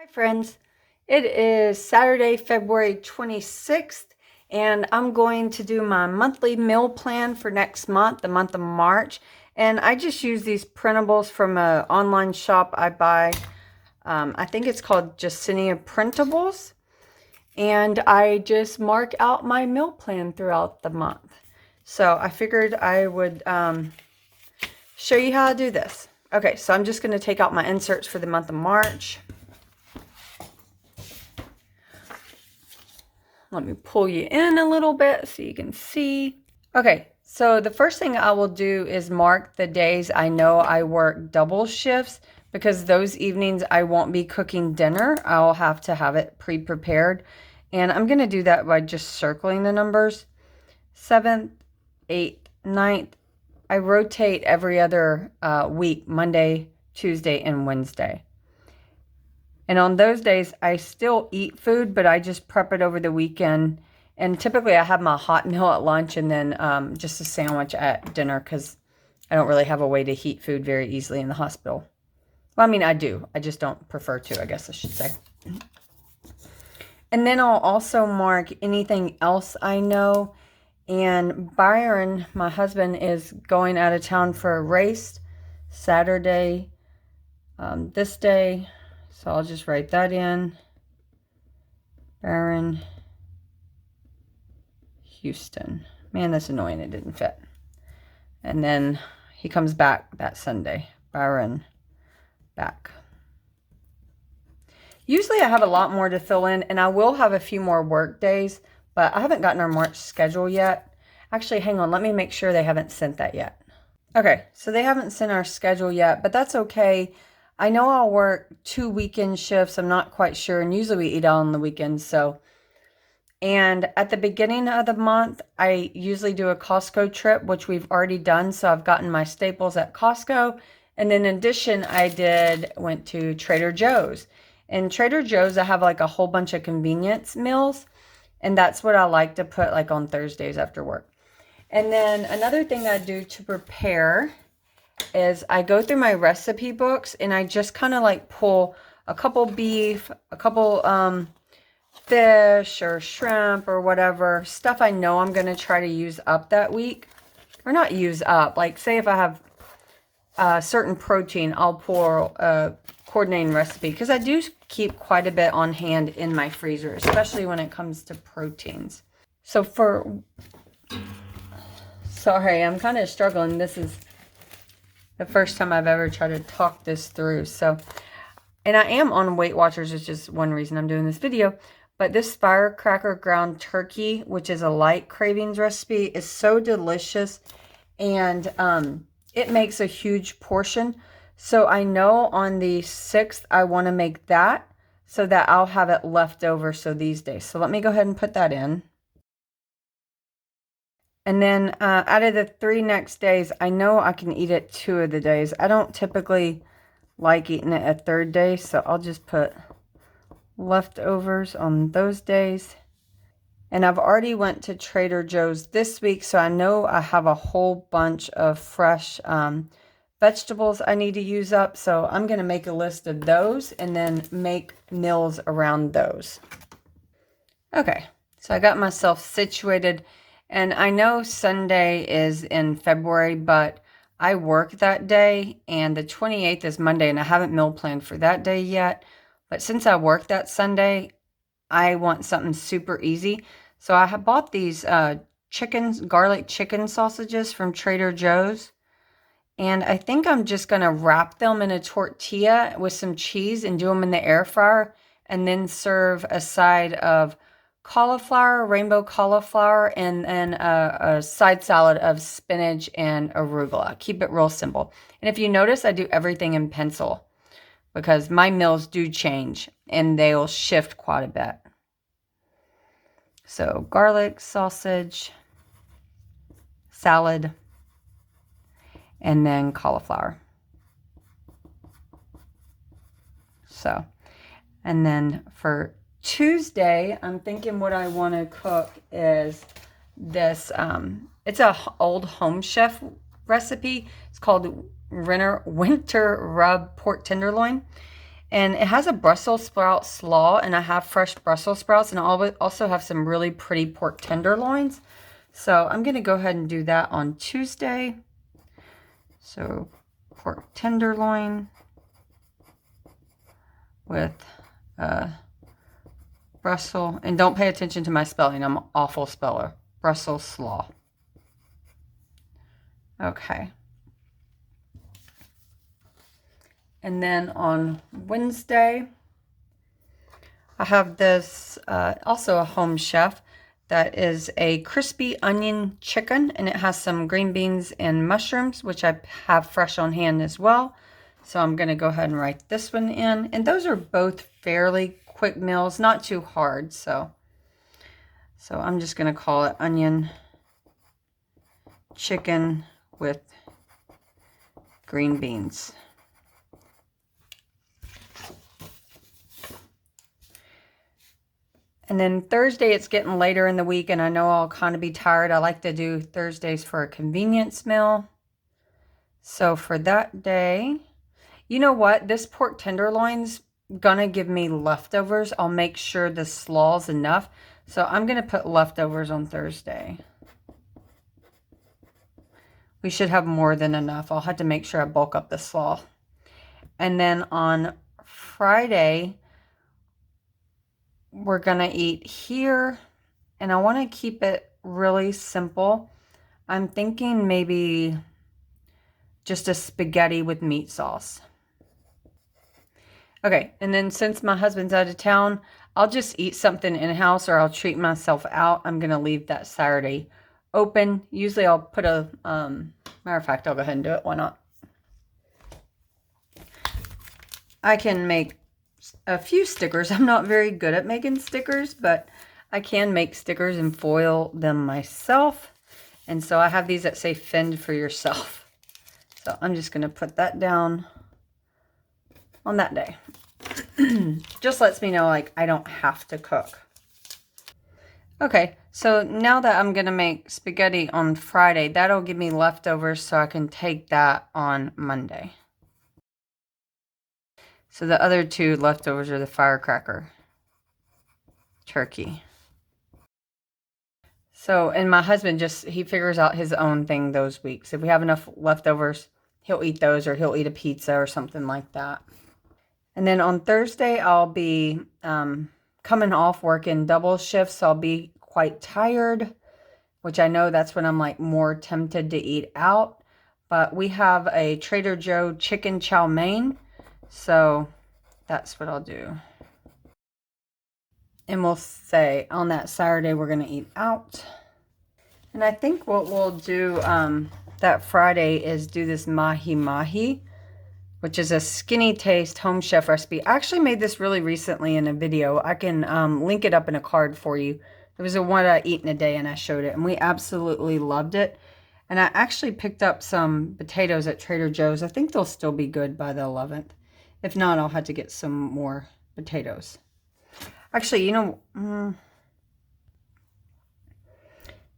Hi friends, it is Saturday, February 26th, and I'm going to do my monthly meal plan for next month, the month of March. And I just use these printables from an online shop I buy. I think it's called Jacinia Printables. And I just mark out my meal plan throughout the month. So I figured I would show you how to do this. Okay, so I'm just going to take out my inserts for the month of March. Let me pull you in a little bit so you can see. Okay, so the first thing I will do is mark the days I know I work double shifts, because those evenings I won't be cooking dinner. I'll have to have it pre-prepared. And I'm going to do that by just circling the numbers. 7th, 8th, 9th. I rotate every other week, Monday, Tuesday, and Wednesday. And on those days, I still eat food, but I just prep it over the weekend. And typically I have my hot meal at lunch and then just a sandwich at dinner, because I don't really have a way to heat food very easily in the hospital. Well, I mean, I do. I just don't prefer to, I guess I should say. And then I'll also mark anything else I know. And Byron, my husband, is going out of town for a race Saturday, this day. So I'll just write that in. Byron, Houston. Man, that's annoying. It didn't fit. And then he comes back that Sunday. Byron, back. Usually I have a lot more to fill in, and I will have a few more work days, but I haven't gotten our March schedule yet. Actually, hang on. Let me make sure they haven't sent that yet. Okay, so they haven't sent our schedule yet, but that's okay. I know I'll work 2 weekend shifts. I'm not quite sure. And usually we eat out on the weekends. And at the beginning of the month, I usually do a Costco trip, which we've already done. So I've gotten my staples at Costco. And then in addition, went to Trader Joe's. In Trader Joe's, I have like a whole bunch of convenience meals. And that's what I like to put like on Thursdays after work. And then another thing I do to prepare is I go through my recipe books and I just kind of like pull a couple beef, a couple fish or shrimp or whatever, stuff I know I'm going to try to use up that week. Or not use up, like say if I have a certain protein, I'll pull a coordinating recipe, because I do keep quite a bit on hand in my freezer, especially when it comes to proteins. So sorry, I'm kind of struggling. This is the first time I've ever tried to talk this through. So, and I am on Weight Watchers, is just one reason I'm doing this video. But this firecracker ground turkey, which is a light cravings recipe, is so delicious. And it makes a huge portion. So I know on the 6th, I want to make that so that I'll have it left over. So these days. So let me go ahead and put that in. And then out of the 3 next days, I know I can eat it 2 of the days. I don't typically like eating it a 3rd day, so I'll just put leftovers on those days. And I've already went to Trader Joe's this week, so I know I have a whole bunch of fresh vegetables I need to use up. So I'm going to make a list of those and then make meals around those. Okay, so I got myself situated. And I know Sunday is in February, but I work that day, and the 28th is Monday, and I haven't meal planned for that day yet. But since I work that Sunday, I want something super easy. So I have bought these garlic chicken sausages from Trader Joe's. And I think I'm just going to wrap them in a tortilla with some cheese and do them in the air fryer, and then serve a side of cauliflower, rainbow cauliflower, and then a side salad of spinach and arugula. Keep it real simple. And if you notice, I do everything in pencil, because my meals do change and they'll shift quite a bit. So garlic, sausage, salad, and then cauliflower. So, and then for Tuesday, I'm thinking what I want to cook is this. It's a old Home Chef recipe. It's called winter rub pork tenderloin. And it has a Brussels sprout slaw, and I have fresh Brussels sprouts, and I also have some really pretty pork tenderloins. So I'm going to go ahead and do that on Tuesday. So pork tenderloin with Brussels, and don't pay attention to my spelling, I'm an awful speller. Brussels slaw. Okay. And then on Wednesday, I have this, also a Home Chef, that is a crispy onion chicken, and it has some green beans and mushrooms, which I have fresh on hand as well. So I'm going to go ahead and write this one in. And those are both fairly quick meals, not too hard. So I'm just going to call it onion chicken with green beans. And then Thursday, it's getting later in the week, and I know I'll kind of be tired. I like to do Thursdays for a convenience meal. So for that day, you know what? This pork tenderloin's gonna give me leftovers. I'll make sure the slaw's enough. So I'm gonna put leftovers on Thursday. We should have more than enough. I'll have to make sure I bulk up the slaw. And then on Friday, we're gonna eat here, and I want to keep it really simple. I'm thinking maybe just a spaghetti with meat sauce. Okay, and then since my husband's out of town, I'll just eat something in-house, or I'll treat myself out. I'm gonna leave that Saturday open. Usually I'll put a, matter of fact, I'll go ahead and do it. Why not? I can make a few stickers. I'm not very good at making stickers, but I can make stickers and foil them myself. And so I have these that say fend for yourself. So I'm just going to put that down on that day. Just lets me know, like, I don't have to cook. Okay, so now that I'm going to make spaghetti on Friday, that'll give me leftovers so I can take that on Monday. So the other two leftovers are the firecracker turkey. So, and my husband he figures out his own thing those weeks. If we have enough leftovers, he'll eat those, or he'll eat a pizza or something like that. And then on Thursday, I'll be coming off working double shifts. So I'll be quite tired, which I know that's when I'm like more tempted to eat out. But we have a Trader Joe chicken chow mein. So that's what I'll do. And we'll say on that Saturday, we're going to eat out. And I think what we'll do that Friday is do this mahi mahi, which is a skinny taste home chef recipe. I actually made this really recently in a video. I can link it up in a card for you. It was a one I eat in a day, and I showed it, and we absolutely loved it. And I actually picked up some potatoes at Trader Joe's. I think they'll still be good by the 11th. If not, I'll have to get some more potatoes. Actually, you know,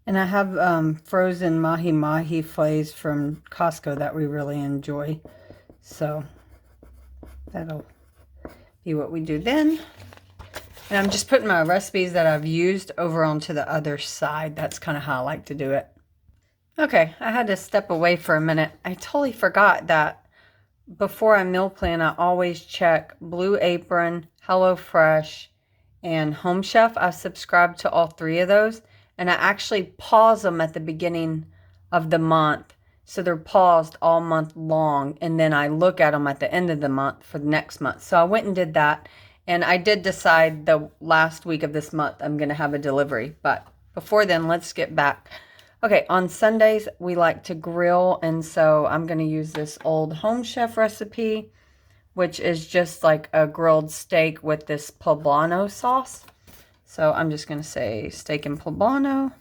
and I have frozen mahi-mahi fillets from Costco that we really enjoy. So that'll be what we do then. And I'm just putting my recipes that I've used over onto the other side. That's kind of how I like to do it. Okay, I had to step away for a minute. I totally forgot that before I meal plan, I always check Blue Apron, HelloFresh, and Home Chef. I subscribe to all three of those, and I actually pause them at the beginning of the month. So they're paused all month long, and then I look at them at the end of the month for the next month. So I went and did that, and I did decide the last week of this month I'm going to have a delivery. But before then, let's get back. Okay, on Sundays, we like to grill, and so I'm going to use this old Home Chef recipe, which is just like a grilled steak with this poblano sauce. So I'm just going to say steak and poblano.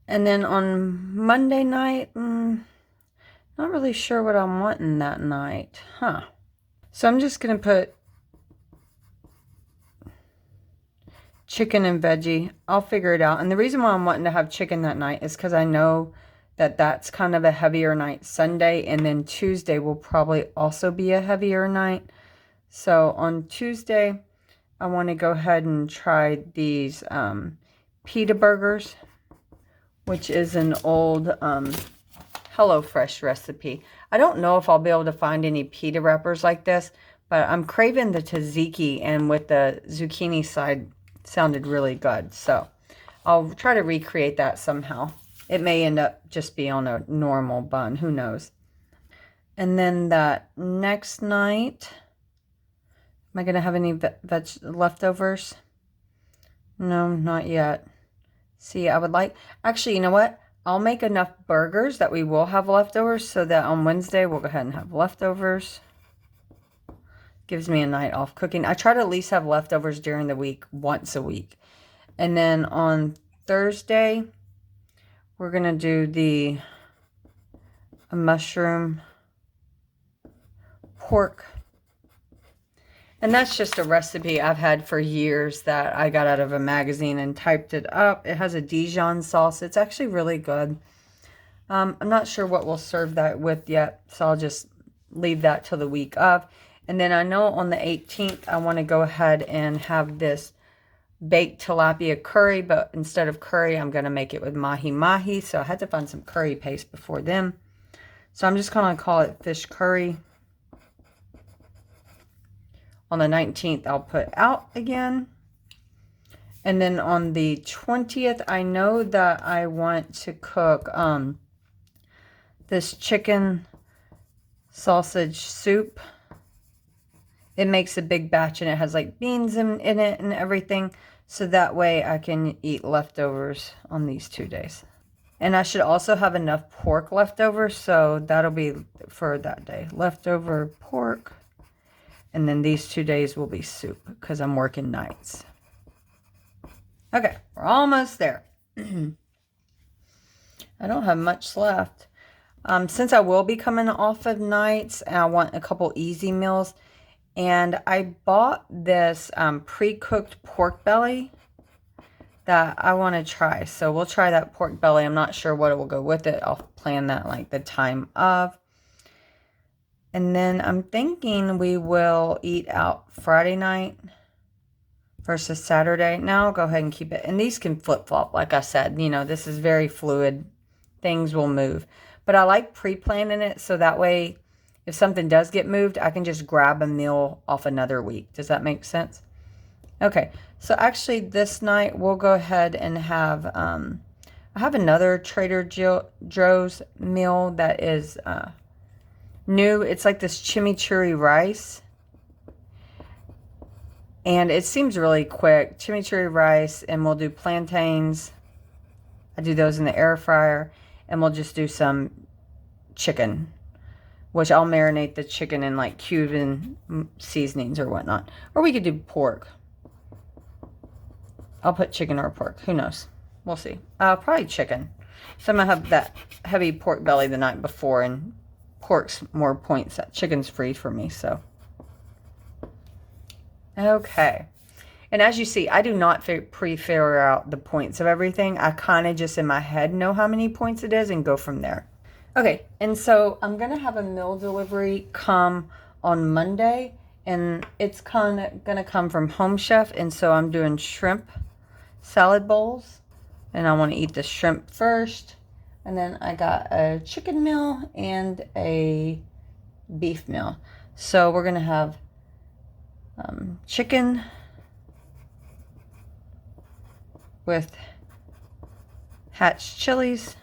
And then on Monday night, not really sure what I'm wanting that night. So I'm just going to put chicken and veggie. I'll figure it out. And the reason why I'm wanting to have chicken that night is because I know that that's kind of a heavier night Sunday. And then Tuesday will probably also be a heavier night. So on Tuesday, I want to go ahead and try these Pita Burgers, which is an old HelloFresh recipe. I don't know if I'll be able to find any pita wrappers like this, but I'm craving the tzatziki, and with the zucchini side sounded really good. So I'll try to recreate that somehow. It may end up just be on a normal bun. Who knows? And then that next night, am I going to have any leftovers? No, not yet. See, I would like... Actually, you know what? I'll make enough burgers that we will have leftovers so that on Wednesday we'll go ahead and have leftovers. Gives me a night off cooking. I try to at least have leftovers during the week, once a week. And then on Thursday, we're going to do the mushroom pork. And that's just a recipe I've had for years that I got out of a magazine and typed it up. It has a Dijon sauce. It's actually really good. I'm not sure what we'll serve that with yet, so I'll just leave that till the week of. And then I know on the 18th, I want to go ahead and have this baked tilapia curry, but instead of curry, I'm going to make it with mahi-mahi. So I had to find some curry paste before then. So I'm just going to call it fish curry. On the 19th, I'll put out again. And then on the 20th, I know that I want to cook this chicken sausage soup. It makes a big batch and it has like beans in it and everything. So that way I can eat leftovers on these 2 days. And I should also have enough pork leftovers. So that'll be for that day. Leftover pork. And then these 2 days will be soup because I'm working nights. Okay, we're almost there. I don't have much left. Since I will be coming off of nights, and I want a couple easy meals. And I bought this pre-cooked pork belly that I want to try. So we'll try that pork belly. I'm not sure what it will go with it. I'll plan that like the time of. And then I'm thinking we will eat out Friday night versus Saturday. Now I'll go ahead and keep it. And these can flip-flop, like I said. You know, this is very fluid. Things will move. But I like pre-planning it so that way if something does get moved, I can just grab a meal off another week. Does that make sense? Okay, so actually this night we'll go ahead and have, I have another Trader Joe's meal that is new. It's like this chimichurri rice. And it seems really quick. Chimichurri rice, and we'll do plantains. I do those in the air fryer. And we'll just do some chicken, which I'll marinate the chicken in like Cuban seasonings or whatnot. Or we could do pork. I'll put chicken or pork. Who knows? We'll see. Probably chicken. So I'm going to have that heavy pork belly the night before, and pork's more points. Chicken's free for me, so. Okay. And as you see, I do not pre-figure out the points of everything. I kind of just in my head know how many points it is and go from there. Okay, and so I'm going to have a meal delivery come on Monday. And it's going to come from Home Chef. And so I'm doing shrimp salad bowls. And I want to eat the shrimp first. And then I got a chicken meal and a beef meal. So we're going to have chicken with hatch chilies.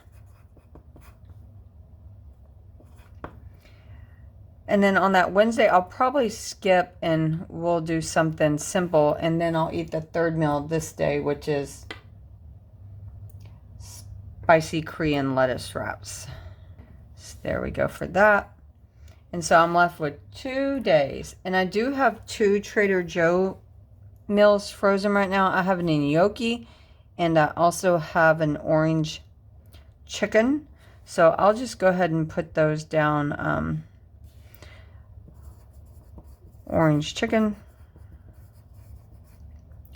And then on that Wednesday, I'll probably skip and we'll do something simple. And then I'll eat the third meal this day, which is spicy Korean lettuce wraps. So there we go for that. And so I'm left with 2 days. And I do have 2 Trader Joe meals frozen right now. I have an gnocchi and I also have an orange chicken. So I'll just go ahead and put those down. Orange chicken.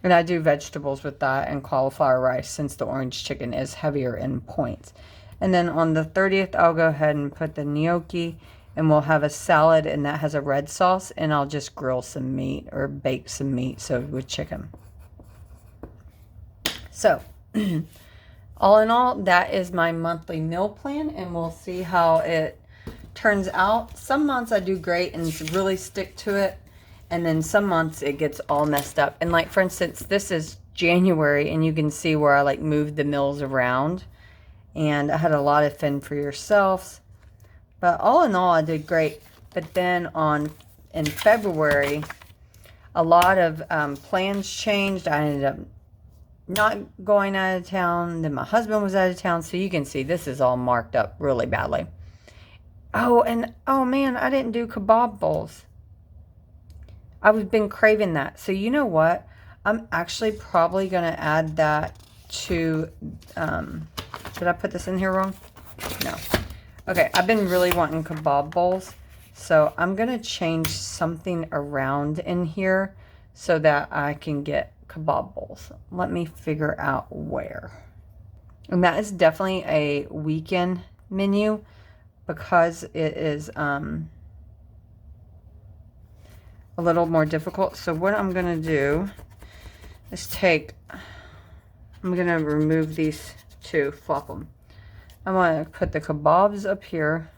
And I do vegetables with that and cauliflower rice since the orange chicken is heavier in points. And then on the 30th, I'll go ahead and put the gnocchi and we'll have a salad, and that has a red sauce, and I'll just grill some meat or bake some meat, so with chicken. So, all in all, that is my monthly meal plan, and we'll see how it turns out. Some months I do great and really stick to it, and then some months it gets all messed up. And like, for instance, this is January, and you can see where I like moved the meals around, and I had a lot of fend for yourselves. But all in all, I did great. But then in February, a lot of plans changed. I ended up not going out of town. Then my husband was out of town. So you can see this is all marked up really badly. Oh, and oh man, I didn't do kebab bowls. I've been craving that. So you know what? I'm actually probably going to add that to, did I put this in here wrong? No. Okay, I've been really wanting kebab bowls. So I'm going to change something around in here so that I can get kebab bowls. Let me figure out where. And that is definitely a weekend menu because it is a little more difficult. So what I'm going to do is I'm going to remove these two, flop them. I'm going to put the kebabs up here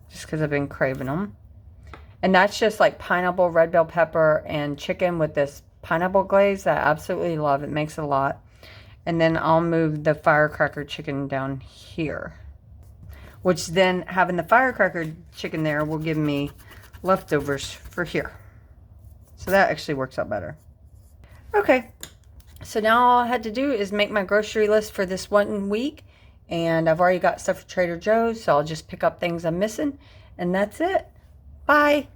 just because I've been craving them. And that's just like pineapple, red bell pepper, and chicken with this pineapple glaze that I absolutely love. It makes a lot. And then I'll move the firecracker chicken down here, which then having the firecracker chicken there will give me leftovers for here. So that actually works out better. Okay, so now all I had to do is make my grocery list for this 1 week, and I've already got stuff for Trader Joe's, so I'll just pick up things I'm missing, and that's it. Bye.